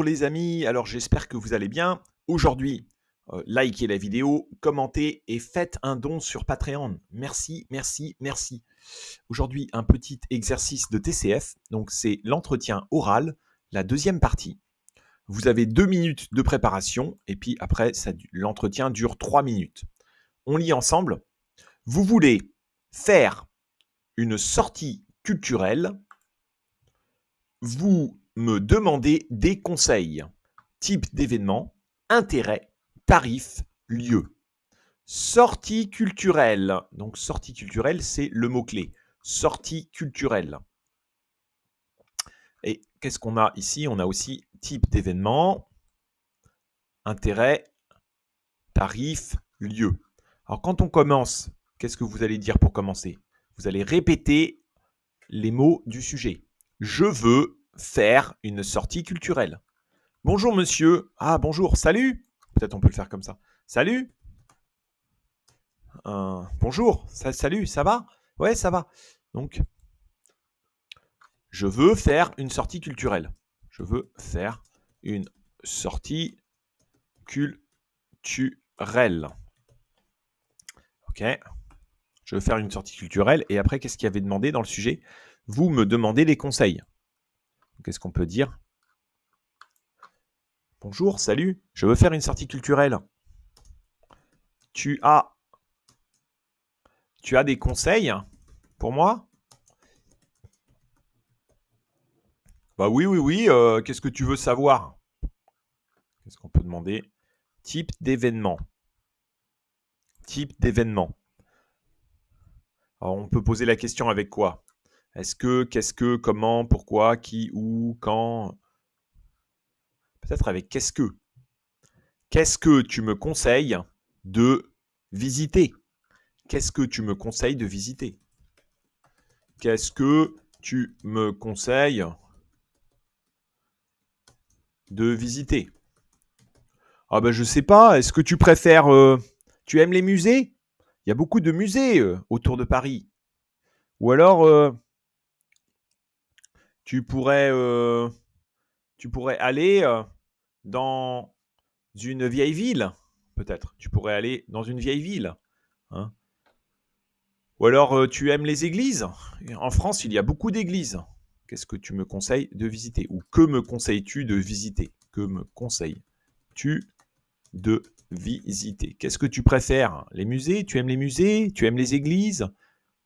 les amis, alors j'espère que vous allez bien. Aujourd'hui, likez la vidéo, commentez et faites un don sur Patreon. Merci, merci, merci. Aujourd'hui, un petit exercice de TCF, donc c'est l'entretien oral, la deuxième partie. Vous avez 2 minutes de préparation et puis après, l'entretien dure 3 minutes. On lit ensemble. Vous voulez faire une sortie culturelle. Vous me demandez des conseils. Type d'événement, intérêt, tarif, lieu. Sortie culturelle. Donc, sortie culturelle, c'est le mot-clé. Sortie culturelle. Et qu'est-ce qu'on a ici? On a aussi type d'événement, intérêt, tarif, lieu. Alors, quand on commence, qu'est-ce que vous allez dire pour commencer? Vous allez répéter les mots du sujet. Je veux faire une sortie culturelle. Bonjour monsieur. Ah bonjour, salut. Peut-être on peut le faire comme ça. Salut. Bonjour, salut, ça va? Ouais, ça va. Donc, je veux faire une sortie culturelle. Je veux faire une sortie culturelle. Ok. Je veux faire une sortie culturelle. Et après, qu'est-ce qu'il y avait demandé dans le sujet? Vous me demandez des conseils. Qu'est-ce qu'on peut dire? Bonjour, salut, je veux faire une sortie culturelle. Tu as des conseils pour moi? Bah oui, oui, oui, qu'est-ce que tu veux savoir? Qu'est-ce qu'on peut demander? Type d'événement. Type d'événement. Alors on peut poser la question avec quoi? Est-ce que, qu'est-ce que, comment, pourquoi, qui, où, quand? Peut-être avec qu'est-ce que? Qu'est-ce que tu me conseilles de visiter? Qu'est-ce que tu me conseilles de visiter? Qu'est-ce que tu me conseilles de visiter? Ah ben je sais pas, est-ce que tu préfères... tu aimes les musées? Il y a beaucoup de musées autour de Paris. Ou alors, tu pourrais, aller dans une vieille ville, peut-être. Tu pourrais aller dans une vieille ville. Hein. Ou alors, tu aimes les églises? En France, il y a beaucoup d'églises. Qu'est-ce que tu me conseilles de visiter? Ou que me conseilles-tu de visiter? Que me conseilles-tu de visiter? Qu'est-ce que tu préfères? Les musées? Tu aimes les musées? Tu aimes les églises?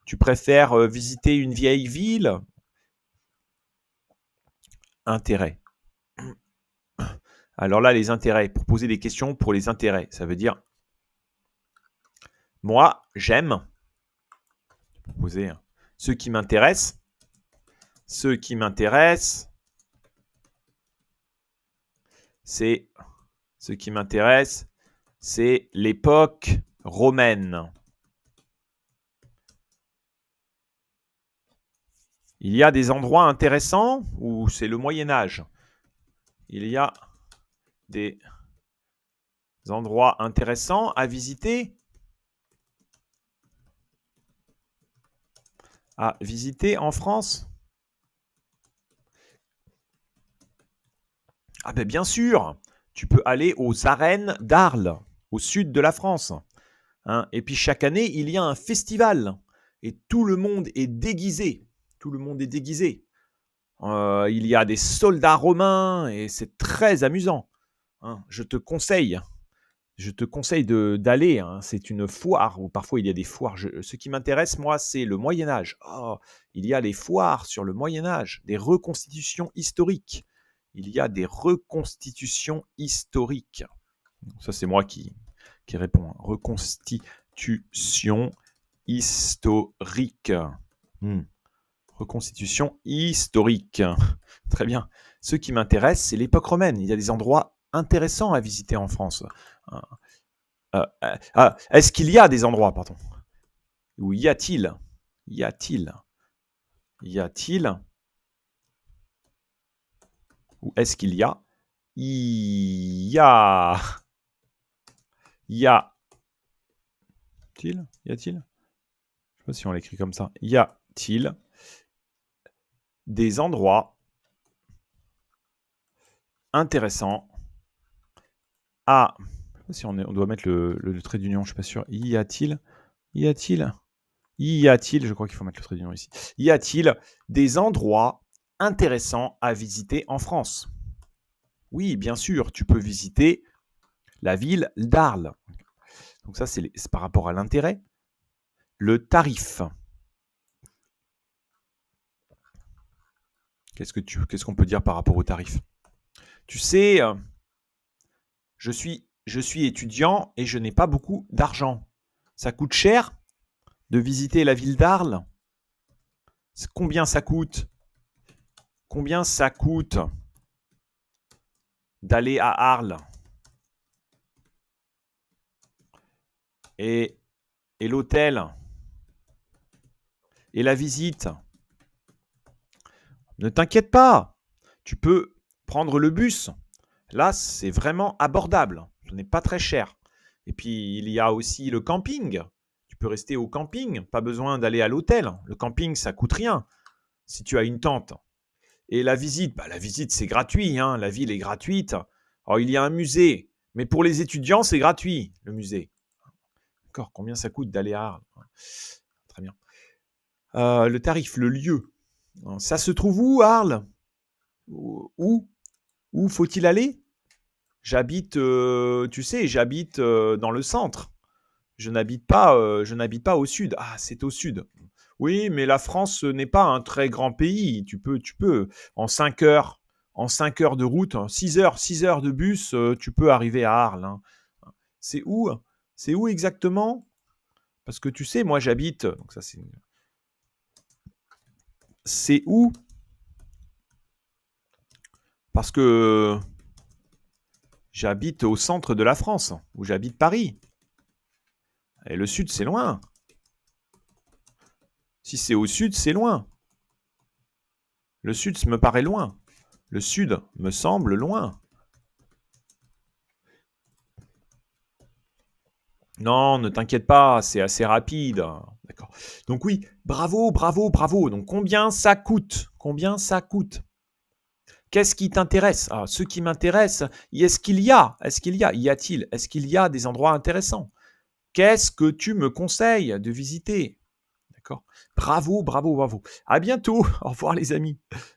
Tu préfères visiter une vieille ville? Intérêt. Alors là, les intérêts, pour poser des questions pour les intérêts, ça veut dire moi, j'aime poser ce qui m'intéresse. Ce qui m'intéresse, c'est l'époque romaine. Il y a des endroits intéressants ou c'est le Moyen Âge? Il y a des endroits intéressants à visiter? À visiter en France? Ah ben bien sûr, tu peux aller aux arènes d'Arles, au sud de la France. Hein. Et puis chaque année, il y a un festival et tout le monde est déguisé. Tout le monde est déguisé. Il y a des soldats romains et c'est très amusant. Hein. Je te conseille d'aller. Hein. C'est une foire où parfois il y a des foires. Ce qui m'intéresse, moi, c'est le Moyen-Âge. Oh, il y a les foires sur le Moyen-Âge, des reconstitutions historiques. Il y a des reconstitutions historiques. Ça, c'est moi qui réponds. Reconstitution historique. Reconstitution historique. Très bien. Ce qui m'intéresse, c'est l'époque romaine. Il y a des endroits intéressants à visiter en France. Est-ce qu'il y a des endroits, pardon? Ou y a-t-il? Y a-t-il? Y a-t-il? Ou est-ce qu'il y a? Y a. Y a-t-il? Y a-t-il? Je sais pas si on l'écrit comme ça. Y a-t-il des endroits intéressants à... Si on doit mettre le trait d'union, je ne suis pas sûr. Y a-t-il, je crois qu'il faut mettre le trait d'union ici. Y a-t-il des endroits intéressants à visiter en France? Oui, bien sûr, tu peux visiter la ville d'Arles. Donc ça, c'est par rapport à l'intérêt. Le tarif. Qu'est-ce qu'on peut dire par rapport au tarif? Tu sais, je suis étudiant et je n'ai pas beaucoup d'argent. Ça coûte cher de visiter la ville d'Arles? Combien ça coûte? Combien ça coûte d'aller à Arles? Et l'hôtel? Et la visite? Ne t'inquiète pas, tu peux prendre le bus. Là, c'est vraiment abordable. Ce n'est pas très cher. Et puis, il y a aussi le camping. Tu peux rester au camping, pas besoin d'aller à l'hôtel. Le camping, ça coûte rien si tu as une tente. Et la visite, la visite, c'est gratuit. Hein. La ville est gratuite. Alors, il y a un musée. Mais pour les étudiants, c'est gratuit, le musée. D'accord, combien ça coûte d'aller à Arles? Très bien. Le tarif, le lieu. Ça se trouve où, Arles? Où faut-il aller? J'habite, tu sais, j'habite dans le centre. Je n'habite pas au sud. Ah, c'est au sud. Oui, mais la France n'est pas un très grand pays. Tu peux, en 5 heures, de route, 6 heures de bus, tu peux arriver à Arles. Hein. C'est où? C'est où exactement? Parce que tu sais, moi j'habite. Donc ça c'est où? Parce que j'habite au centre de la France, où j'habite Paris. Et le sud, c'est loin. Si c'est au sud, c'est loin. Le sud me paraît loin. Le sud me semble loin. Non, ne t'inquiète pas, c'est assez rapide. D'accord. Donc oui, bravo, bravo, bravo. Donc combien ça coûte? Combien ça coûte? Qu'est-ce qui t'intéresse? Ah, ce qui m'intéresse, est-ce qu'il y a? Est-ce qu'il y a des endroits intéressants? Qu'est-ce que tu me conseilles de visiter? D'accord. Bravo, bravo, bravo. À bientôt. Au revoir les amis.